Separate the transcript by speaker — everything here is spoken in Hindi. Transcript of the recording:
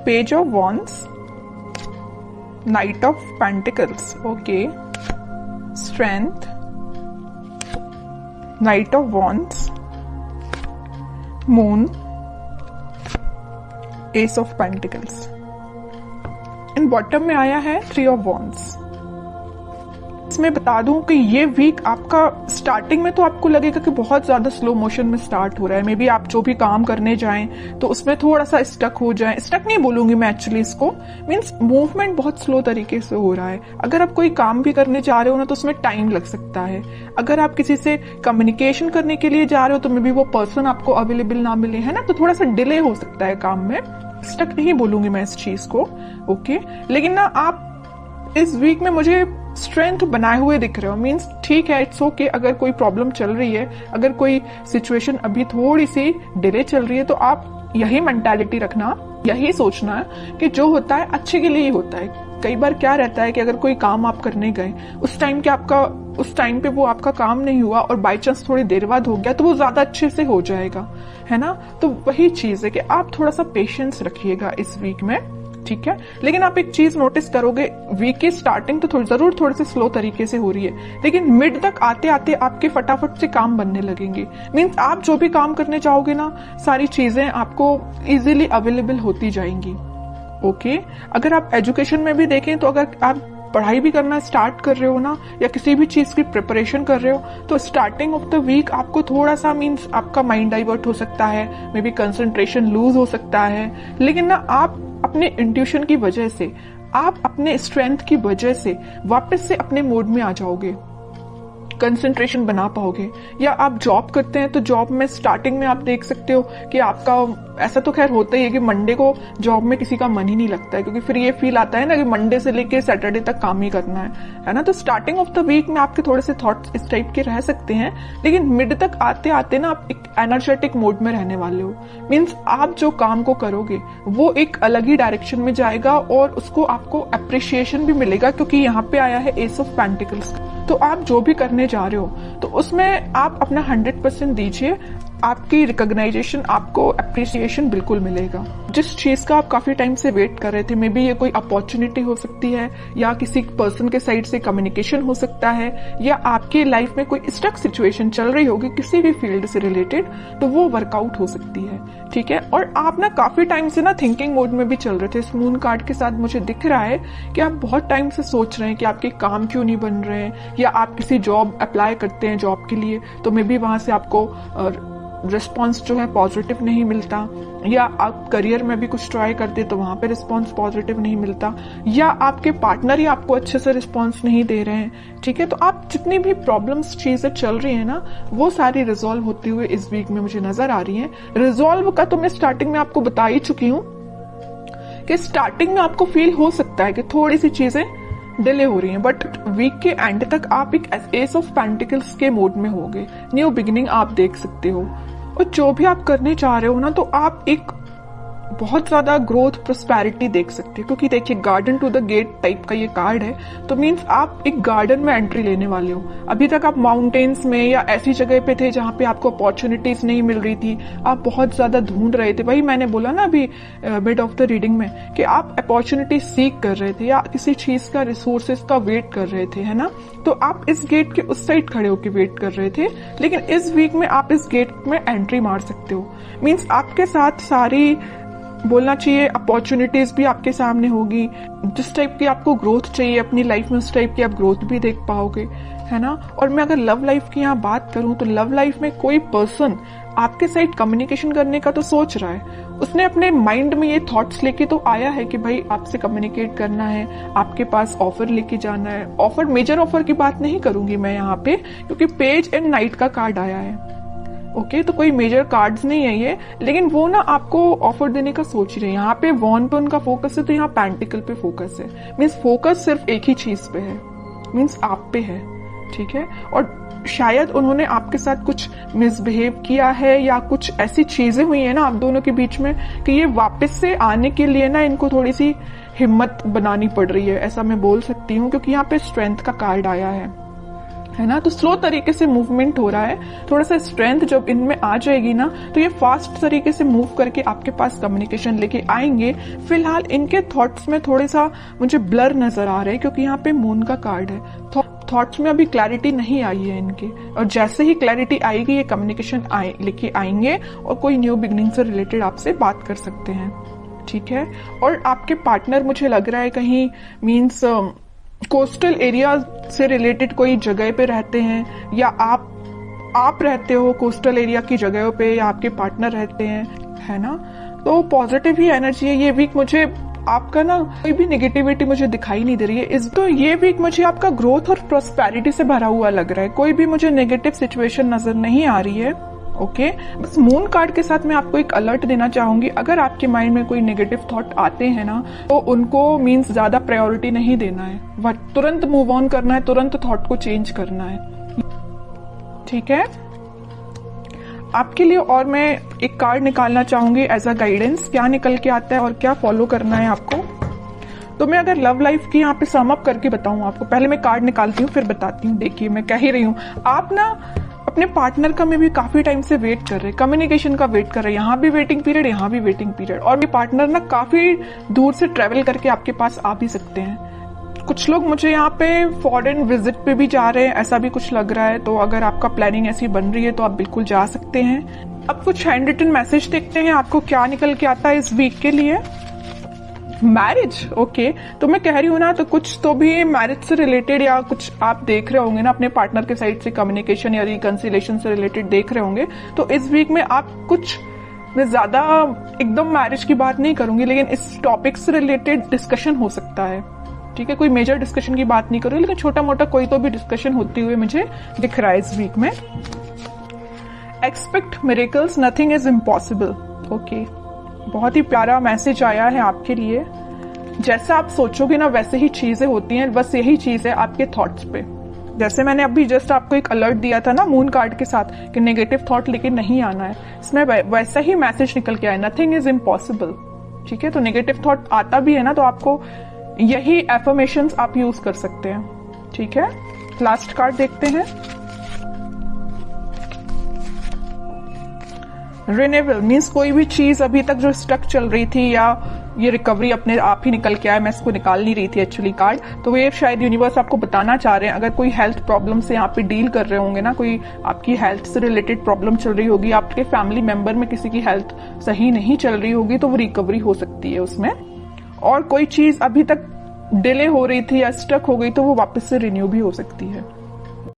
Speaker 1: Page of wands, night of pentacles, okay, strength, night of wands, moon, S of pentacles. In bottom में आया है थ्री ऑफ वॉन्ड्स। इसमें बता दूं कि ये वीक आपका स्टार्टिंग में तो आपको लगेगा कि बहुत ज्यादा स्लो मोशन में स्टार्ट हो रहा है। मे बी आप जो भी काम करने जाएं तो उसमें थोड़ा सा स्टक हो जाए। स्टक नहीं बोलूंगी मैं एक्चुअली इसको, मीन्स मूवमेंट बहुत स्लो तरीके से हो रहा है। अगर आप कोई काम भी करने जा रहे हो ना तो उसमें टाइम लग सकता है। अगर आप किसी से कम्युनिकेशन करने के लिए जा रहे हो तो मे बी वो पर्सन आपको अवेलेबल ना मिले, है ना, तो थोड़ा सा डिले हो सकता है काम में। स्टक नहीं बोलूंगी मैं इस चीज को, ओके। लेकिन ना आप इस वीक में मुझे स्ट्रेंथ बनाए हुए दिख रहे हो, मीन्स ठीक है, इट्स ओके। अगर कोई प्रॉब्लम चल रही है, अगर कोई सिचुएशन अभी थोड़ी सी डिले चल रही है, तो आप यही मेंटालिटी रखना, यही सोचना कि जो होता है अच्छे के लिए ही होता है। कई बार क्या रहता है कि अगर कोई काम आप करने गए, उस टाइम पे वो आपका काम नहीं हुआ और बाई चांस थोड़ी देर बाद हो गया तो वो ज्यादा अच्छे से हो जाएगा, है ना। तो वही चीज है कि आप थोड़ा सा पेशेंस रखिएगा इस वीक में, ठीक है। लेकिन आप एक चीज नोटिस करोगे, वीक की स्टार्टिंग तो जरूर थोड़ी सी स्लो तरीके से हो रही है, लेकिन मिड तक आते आते आपके फटाफट से काम बनने लगेंगे। मीन्स आप जो भी काम करने जाओगे ना, सारी चीजें आपको इजीली अवेलेबल होती जाएंगी, ओके। अगर आप एजुकेशन में भी देखें तो अगर आप पढ़ाई भी करना स्टार्ट कर रहे हो ना, या किसी भी चीज की प्रिपरेशन कर रहे हो, तो स्टार्टिंग ऑफ द वीक आपको थोड़ा सा मीन्स आपका माइंड डाइवर्ट हो सकता है, मे बी कंसंट्रेशन लूज हो सकता है। लेकिन ना आप अपने इंट्यूशन की वजह से, आप अपने स्ट्रेंथ की वजह से वापस से अपने मोड में आ जाओगे, कंसंट्रेशन बना पाओगे। या आप जॉब करते हैं तो जॉब में स्टार्टिंग में आप देख सकते हो कि आपका, ऐसा तो खैर होता ही है कि मंडे को जॉब में किसी का मन ही नहीं लगता है, क्योंकि फिर ये फील आता है ना कि मंडे से लेके सैटरडे तक काम ही करना है ना। तो स्टार्टिंग ऑफ द वीक में आपके थोड़े से थॉट्स इस टाइप के रह सकते हैं, लेकिन मिड तक आते आते ना आप एक एनर्जेटिक मोड में रहने वाले हो। मीन्स आप जो काम को करोगे वो एक अलग ही डायरेक्शन में जाएगा और उसको आपको अप्रिशिएशन भी मिलेगा, क्योंकि यहाँ पे आया है एस ऑफ पेंटिकल्स। तो आप जो भी करने जा रहे हो तो उसमें आप अपना 100% दीजिए, आपकी रिकॉग्नाइजेशन, आपको अप्रिसिएशन बिल्कुल मिलेगा। जिस चीज का आप काफी टाइम से वेट कर रहे थे, मे बी ये कोई अपॉर्चुनिटी हो सकती है, या किसी पर्सन के साइड से कम्युनिकेशन हो सकता है, या आपकी लाइफ में कोई स्टक सिचुएशन चल रही होगी किसी भी फील्ड से रिलेटेड, तो वो वर्कआउट हो सकती है, ठीक है। और आप ना काफी टाइम से ना थिंकिंग मोड में भी चल रहे थे। इस मून कार्ड के साथ मुझे दिख रहा है कि आप बहुत टाइम से सोच रहे हैं कि आपके काम क्यों नहीं बन रहे हैं, या आप किसी जॉब अप्लाई करते हैं जॉब के लिए तो मे बी वहां से आपको रिस्पॉन्स जो है पॉजिटिव नहीं मिलता, या आप करियर में भी कुछ ट्राई करते तो वहां पे रिस्पॉन्स पॉजिटिव नहीं मिलता, या आपके पार्टनर ही आपको अच्छे से रिस्पॉन्स नहीं दे रहे हैं, ठीक है। तो आप जितनी भी प्रॉब्लम्स चीजें चल रही है ना, वो सारी रिजॉल्व होती हुए इस वीक में मुझे नजर आ रही है। रिजॉल्व का तो मैं स्टार्टिंग में आपको बता ही चुकी हूँ कि स्टार्टिंग में आपको फील हो सकता है कि थोड़ी सी चीजें डिले हो रही हैं, बट वीक के एंड तक आप एक एस ऑफ पेंटिकल्स के मोड में होगे। न्यू बिगिनिंग आप देख सकते हो, और जो भी आप करने चाह रहे हो ना, तो आप एक बहुत ज्यादा ग्रोथ प्रोस्पेरिटी देख सकते हो, क्योंकि देखिए garden to the gate type का ये कार्ड है। तो मीन्स आप एक गार्डन में एंट्री लेने वाले हो। अभी तक आप माउंटेन्स में या ऐसी जगह पे थे जहां पे आपको अपॉर्चुनिटीज नहीं मिल रही थी, आप बहुत ज्यादा ढूंढ रहे थे। वही मैंने बोला ना अभी मिड ऑफ द रीडिंग में कि आप अपॉर्चुनिटी सीख कर रहे थे या किसी चीज का रिसोर्सेज का वेट कर रहे थे, है ना। तो आप इस गेट के उस साइड खड़े होकर वेट कर रहे थे, लेकिन इस वीक में आप इस गेट में एंट्री मार सकते हो। मीन्स आपके साथ सारी, बोलना चाहिए, अपॉर्चुनिटीज भी आपके सामने होगी। जिस टाइप की आपको ग्रोथ चाहिए अपनी लाइफ में, उस टाइप की आप ग्रोथ भी देख पाओगे, है ना। और मैं अगर लव लाइफ की यहाँ बात करूं तो लव लाइफ में कोई पर्सन आपके साथ कम्युनिकेशन करने का तो सोच रहा है। उसने अपने माइंड में ये थॉट्स लेके तो आया है कि भाई आपसे कम्युनिकेट करना है, आपके पास ऑफर लेके जाना है। ऑफर, मेजर ऑफर की बात नहीं करूंगी मैं यहाँ पे, क्योंकि पेज एंड नाइट का कार्ड आया है, ओके। तो कोई मेजर कार्ड्स नहीं है ये, लेकिन वो ना आपको ऑफर देने का सोच रहे हैं। यहाँ पे वॉन पे उनका फोकस है, तो यहाँ पेंटिकल पे फोकस है। मीन्स फोकस सिर्फ एक ही चीज पे है, मीन्स आप पे है, ठीक है। और शायद उन्होंने आपके साथ कुछ मिसबिहेव किया है, या कुछ ऐसी चीजें हुई है ना आप दोनों के बीच में कि ये वापस से आने के लिए ना इनको थोड़ी सी हिम्मत बनानी पड़ रही है, ऐसा मैं बोल सकती हूँ, क्योंकि यहाँ पे स्ट्रेंथ का कार्ड आया है। है ना। तो स्लो तरीके से मूवमेंट हो रहा है, थोड़ा सा स्ट्रेंथ जब इनमें आ जाएगी ना तो ये फास्ट तरीके से मूव करके आपके पास कम्युनिकेशन लेके आएंगे। फिलहाल इनके थॉट्स में थोड़ा सा मुझे ब्लर नजर आ रहे हैं क्योंकि यहाँ पे मून का कार्ड है। थॉट्स में अभी क्लैरिटी नहीं आई है इनके, और जैसे ही क्लैरिटी आएगी ये कम्युनिकेशन लेके आएंगे और कोई न्यू बिगनिंग से रिलेटेड आपसे बात कर सकते हैं, ठीक है। और आपके पार्टनर मुझे लग रहा है कहीं मीन्स कोस्टल एरिया से रिलेटेड कोई जगह पे रहते हैं, या आप रहते हो कोस्टल एरिया की जगहों पे, या आपके पार्टनर रहते हैं, है ना। तो पॉजिटिव ही एनर्जी है ये वीक। मुझे आपका ना कोई भी नेगेटिविटी मुझे दिखाई नहीं दे रही है तो ये वीक मुझे आपका ग्रोथ और प्रॉस्पेरिटी से भरा हुआ लग रहा है। कोई भी मुझे नेगेटिव सिचुएशन नजर नहीं आ रही है, ओके। बस मून कार्ड के साथ मैं आपको एक अलर्ट देना चाहूंगी, अगर आपके माइंड में कोई नेगेटिव थॉट आते हैं ना तो उनको मीन्स ज्यादा प्रायोरिटी नहीं देना है, वह तुरंत मूव ऑन करना है, तुरंत थॉट को चेंज करना है, ठीक है आपके लिए। और मैं एक कार्ड निकालना चाहूंगी एज अ गाइडेंस, क्या निकल के आता है और क्या फॉलो करना है आपको। तो मैं अगर लव लाइफ की यहाँ पे सम अप करके बताऊं आपको, पहले मैं कार्ड निकालती हूँ फिर बताती हूँ। देखिए मैं कह ही रही हूँ, आप ना अपने पार्टनर का में भी काफी टाइम से वेट कर रहे हैं, कम्युनिकेशन का वेट कर रहे हैं, यहाँ भी वेटिंग पीरियड, यहाँ भी वेटिंग पीरियड, और मेरे पार्टनर ना काफी दूर से ट्रेवल करके आपके पास आ भी सकते हैं। कुछ लोग मुझे यहाँ पे फॉरेन विजिट पे भी जा रहे हैं, ऐसा भी कुछ लग रहा है। तो अगर आपका प्लानिंग ऐसी बन रही है तो आप बिल्कुल जा सकते हैं। अब कुछ हैंड रिटन मैसेज देखते हैं आपको क्या निकल के आता है इस वीक के लिए। Marriage, okay. तो मैं कह रही हूँ ना, तो कुछ तो भी मैरिज से रिलेटेड या कुछ आप देख रहे होंगे ना, अपने पार्टनर के साइड से कम्युनिकेशन या रिकंसिलेशन से रिलेटेड देख रहे होंगे। तो इस वीक में आप कुछ, मैं ज्यादा एकदम मैरिज की बात नहीं करूंगी, लेकिन इस टॉपिक से रिलेटेड डिस्कशन हो सकता है, ठीक है। कोई मेजर डिस्कशन की बात नहीं करूंगी, लेकिन छोटा मोटा कोई तो भी डिस्कशन होती हुई मुझे दिख रहा है इस वीक में। Expect miracles, nothing is impossible, okay. बहुत ही प्यारा मैसेज आया है आपके लिए। जैसा आप सोचोगे ना वैसे ही चीजें होती हैं, बस यही चीज है आपके थॉट्स पे। जैसे मैंने अभी जस्ट आपको एक अलर्ट दिया था ना मून कार्ड के साथ कि नेगेटिव थॉट लेके नहीं आना है, इसमें वैसा ही मैसेज निकल के आया, नथिंग इज इम्पॉसिबल, ठीक है। तो नेगेटिव थॉट आता भी है ना तो आपको यही एफर्मेशंस आप यूज कर सकते हैं, ठीक है। लास्ट कार्ड देखते हैं। रिन्यूअल मीन्स कोई भी चीज अभी तक जो स्टक चल रही थी, या ये रिकवरी अपने आप ही निकल के आया, मैं इसको निकाल नहीं रही थी एक्चुअली कार्ड। तो ये शायद यूनिवर्स आपको बताना चाह रहे हैं, अगर कोई हेल्थ प्रॉब्लम से यहाँ पे डील कर रहे होंगे ना, कोई आपकी हेल्थ से रिलेटेड प्रॉब्लम चल रही होगी, आपके फैमिली मेंबर में किसी की हेल्थ सही नहीं चल रही होगी, तो वो रिकवरी हो सकती है उसमें। और कोई चीज अभी तक डिले हो रही थी या स्टक हो गई तो वो वापस से रिन्यू भी हो सकती है।